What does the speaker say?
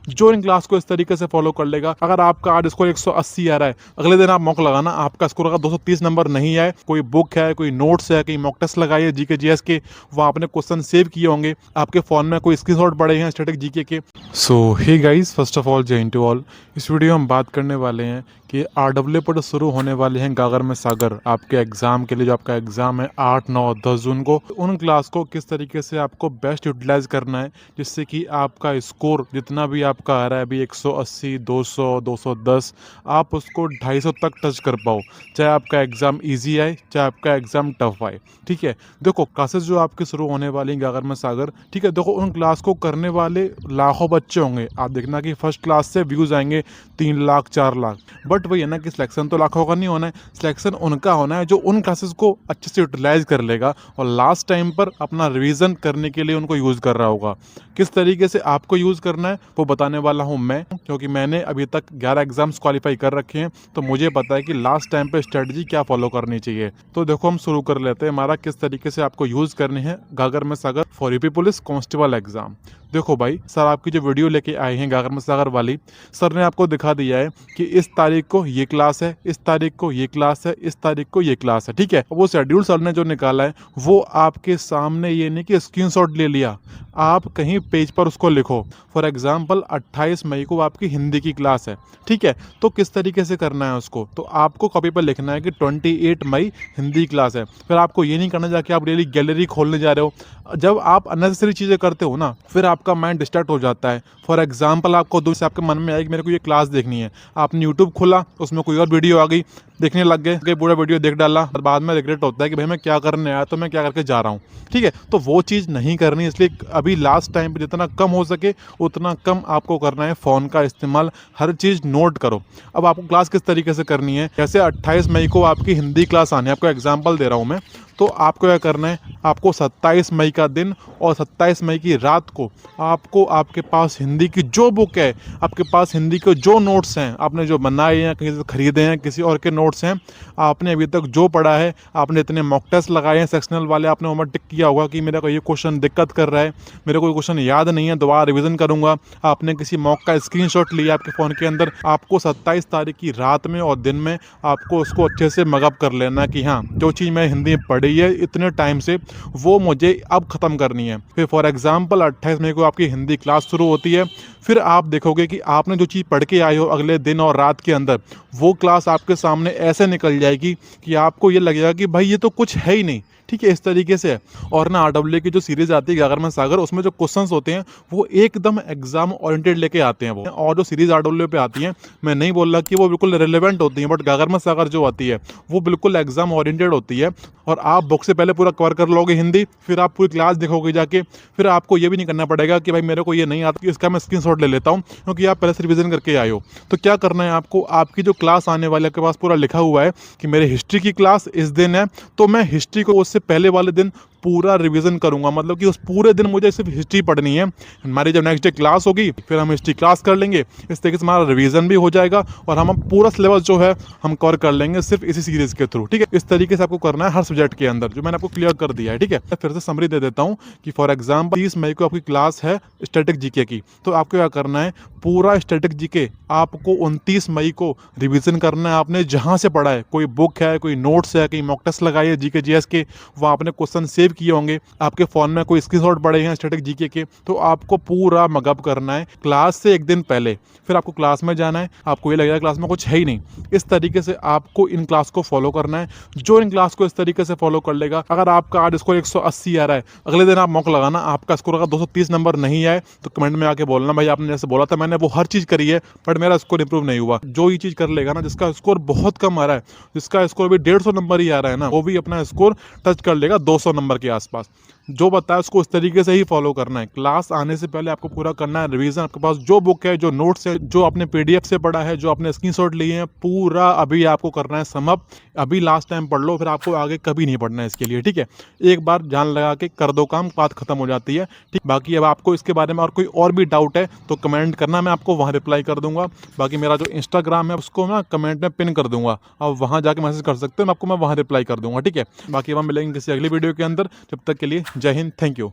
जो in class को इस तरीके से फॉलो कर लेगा, अगर आपका आज स्कोर 180 आ रहा है, अगले दिन आप मॉक लगाना, आपका स्कोर अगर 230 नंबर नहीं आए, कोई बुक है, कोई नोट्स है, कहीं मॉक टेस्ट लगाइए जीके जीएस के, वहाँ आपने क्वेश्चन सेव किए होंगे, आपके फोन में कोई स्क्रीनशॉट पड़े हैं स्टैटिक जीके के। So hey guys, first of all जय हिंद टू ऑल। इस वीडियो में हम बात करने वाले हैं कि आरडब्ल्यू पर शुरू होने वाले हैं गागर में सागर आपके एग्जाम के लिए। जो आपका एग्जाम है 8, 9, 10 जून को, उन क्लास को किस तरीके से आपको बेस्ट यूटिलाइज करना है, जिससे कि आपका स्कोर जितना भी आपका आ रहा है अभी 180, 200, 210, आप उसको 250 तक टच कर पाओ, चाहे आपका एग्जाम ईजी आए, चाहे आपका एग्जाम टफ आए। ठीक है, देखो क्लासेस जो आपके शुरू होने वाली हैं गागर में सागर, ठीक है, देखो उन क्लास को करने वाले लाखों बच्चे होंगे। आप देखना कि फर्स्ट क्लास से व्यूज आएंगे 3 लाख 4 लाख, बट वही है ना कि सिलेक्शन तो लाखों का नहीं होना है, सिलेक्शन उनका होना है जो उन क्लासेस को अच्छे से यूटिलाइज कर लेगा और लास्ट टाइम पर अपना रिवीजन करने के लिए उनको यूज़ कर रहा होगा। किस तरीके से आपको यूज़ करना है वो बताने वाला हूँ मैं, क्योंकि मैंने अभी तक 11 एग्जाम्स क्वालिफाई कर रखे हैं, तो मुझे पता है कि लास्ट टाइम पे स्ट्रेटजी क्या फॉलो करनी चाहिए। तो देखो हम शुरू कर लेते हैं हमारा किस तरीके से आपको यूज़ करनी है गागर में सागर for UP police constable exam. देखो भाई, सर आपकी जो वीडियो लेके आए हैं गागर में सागर वाली, सर ने आपको दिखा दिया है कि इस तारीख को ये क्लास है, इस तारीख को ये क्लास है, इस तारीख को ये क्लास है। ठीक है, वो शेड्यूल सर ने जो निकाला है वो आपके सामने, ये नहीं कि स्क्रीनशॉट ले लिया, आप कहीं पेज पर उसको लिखो। फॉर एग्जाम्पल 28 मई को आपकी हिंदी की क्लास है, ठीक है, तो किस तरीके से करना है उसको, तो आपको कॉपी पर लिखना है कि 28 मई हिंदी क्लास है। फिर आपको ये नहीं करना जाके आप डेली गैलरी खोलने जा रहे हो। जब आप अननेसेसरी चीज़ें करते हो ना, फिर आपका माइंड डिस्ट्रैक्ट हो जाता है। फॉर एग्जाम्पल आपको दूर से आपके मन में आएगी मेरे को ये क्लास देखनी है, आपने यूट्यूब खोला, उसमें कोई और वीडियो आ गई, देखने लग गए, पूरा वीडियो देख डाला, और बाद में रिग्रेट होता है कि भाई मैं क्या करने आया, तो मैं क्या करके जा रहा हूँ। ठीक है, तो वो चीज़ नहीं करनी, इसलिए अभी लास्ट टाइम पे जितना कम हो सके उतना कम आपको करना है फ़ोन का इस्तेमाल, हर चीज़ नोट करो। अब आपको क्लास किस तरीके से करनी है, जैसे 28 मई को आपकी हिंदी क्लास आनी है, आपको एग्जाम्पल दे रहा हूँ मैं, तो आपको क्या करना है, आपको 27 मई का दिन और 27 मई की रात को आपको आपके पास हिंदी की जो बुक है, आपके पास हिंदी के जो नोट्स हैं, आपने जो बनाए हैं, कहीं से खरीदे हैं, किसी और के नोट्स हैं, आपने अभी तक जो पढ़ा है, आपने इतने मॉक टेस्ट लगाए हैं सेक्शनल वाले, आपने वहाँ टिक किया होगा कि मेरा को ये क्वेश्चन दिक्कत कर रहा है, मेरे को ये क्वेश्चन याद नहीं है, दोबारा रिविजन करूँगा, आपने किसी मॉक का स्क्रीनशॉट लिया आपके फ़ोन के अंदर, आपको 27 तारीख की रात में और दिन में आपको उसको अच्छे से मगअप कर लेना कि हाँ, जो चीज़ मैं हिंदी में पढ़ी है इतने टाइम से, वो मुझे अब ख़त्म करनी है। फिर फॉर एग्जांपल 28 मई को आपकी हिंदी क्लास शुरू होती है, फिर आप देखोगे कि आपने जो चीज़ पढ़ के आए हो अगले दिन और रात के अंदर, वो क्लास आपके सामने ऐसे निकल जाएगी कि आपको ये लगेगा कि भाई ये तो कुछ है ही नहीं। ठीक है, इस तरीके से है। और ना आरडब्ल्यू की जो सीरीज़ आती है गागर में सागर, उसमें जो क्वेश्चंस होते हैं वो एकदम एग्जाम ओरिएंटेड लेके आते हैं वो, और जो सीरीज़ आरडब्ल्यू पे आती है, मैं नहीं बोल रहा कि वो बिल्कुल रिलेवेंट होती हैं, बट गागर में सागर जो आती है वो बिल्कुल एग्जाम ओरिएंटेड होती है। और आप बुक से पहले पूरा कवर कर लोगे हिंदी, फिर आप पूरी क्लास देखोगे जाके, फिर आपको ये भी नहीं करना पड़ेगा कि भाई मेरे को ये नहीं आता कि इसका मैं स्क्रीनशॉट ले लेता हूँ, क्योंकि आप पहले से रिवीजन करके आए हो। तो क्या करना है आपको, आपकी जो क्लास आने वाले के पास पूरा लिखा हुआ है कि मेरे हिस्ट्री की क्लास इस दिन है, तो मैं हिस्ट्री को उससे पहले वाले दिन पूरा रिवीजन करूंगा, मतलब कि उस पूरे दिन मुझे सिर्फ हिस्ट्री पढ़नी है। हमारी जब नेक्स्ट डे क्लास होगी फिर हम हिस्ट्री क्लास कर लेंगे, इस तरीके से हमारा रिवीजन भी हो जाएगा और हम पूरा सिलेबस जो है हम कवर कर लेंगे सिर्फ इसी सीरीज के थ्रू। ठीक है, इस तरीके से आपको करना है हर सब्जेक्ट के अंदर, जो मैंने आपको क्लियर कर दिया है। ठीक है, फिर से समरी दे देता हूँ कि फॉर एग्जाम्पल 30 मई को आपकी क्लास है स्टैटिक जीके की, तो आपको क्या करना है, पूरा स्टैटिक जीके आपको 29 मई को रिवीजन करना है। आपने जहाँ से पढ़ा है, कोई बुक है, कोई नोट्स है, कहीं मॉक टेस्ट लगाई है जीके जीएस के, वहाँ आपने क्वेश्चन सेव किए होंगे, आपके फोन में कोई स्क्रीनशॉट पड़े हैं स्टैटिक जीके के, तो आपको पूरा मगअप करना है क्लास से एक दिन पहले। फिर आपको क्लास में जाना है, आपको ये लगेगा क्लास में कुछ है ही नहीं, इस तरीके से आपको इन क्लास को फॉलो करना है। जो इन क्लास को इस तरीके से फॉलो कर लेगा, अगर आपका आज स्कोर 180 आ रहा है, अगले दिन आप मॉक लगाना, आपका स्कोर अगर 230 नंबर नहीं आए तो कमेंट में आके बोलना भाई आपने जैसे बोला था मैंने वो हर चीज़ करी है बट मेरा स्कोर इंप्रूव नहीं हुआ। जो ये चीज़ कर लेगा ना, जिसका स्कोर बहुत कम आ रहा है, जिसका स्कोर भी 150 नंबर ही आ रहा है ना, वो भी अपना स्कोर टच कर लेगा 200 नंबर के आसपास। जो बताया उसको इस तरीके से ही फॉलो करना है। क्लास आने से पहले आपको पूरा करना है रिवीजन। आपके पास जो बुक है, जो नोट्स है, जो आपने पीडीएफ से पढ़ा है, जो आपने स्क्रीनशॉट लिए हैं, पूरा अभी आपको करना है समअप। अभी लास्ट टाइम पढ़ लो, फिर आपको आगे कभी नहीं पढ़ना है इसके लिए। ठीक है, एक बार जान लगा के कर दो काम, बात खत्म हो जाती है। ठीक, बाकी अब आपको इसके बारे में और कोई और भी डाउट है तो कमेंट करना, मैं आपको वहाँ रिप्लाई कर दूंगा। बाकी मेरा जो इंस्टाग्राम है उसको मैं कमेंट में पिन कर दूंगा, अब वहाँ जाके मैसेज कर सकते हो, मैं आपको वहाँ रिप्लाई कर दूंगा। ठीक है, बाकी अब हम मिलेंगे किसी अगली वीडियो के अंदर, जब तक के लिए जय हिंद, थैंक यू।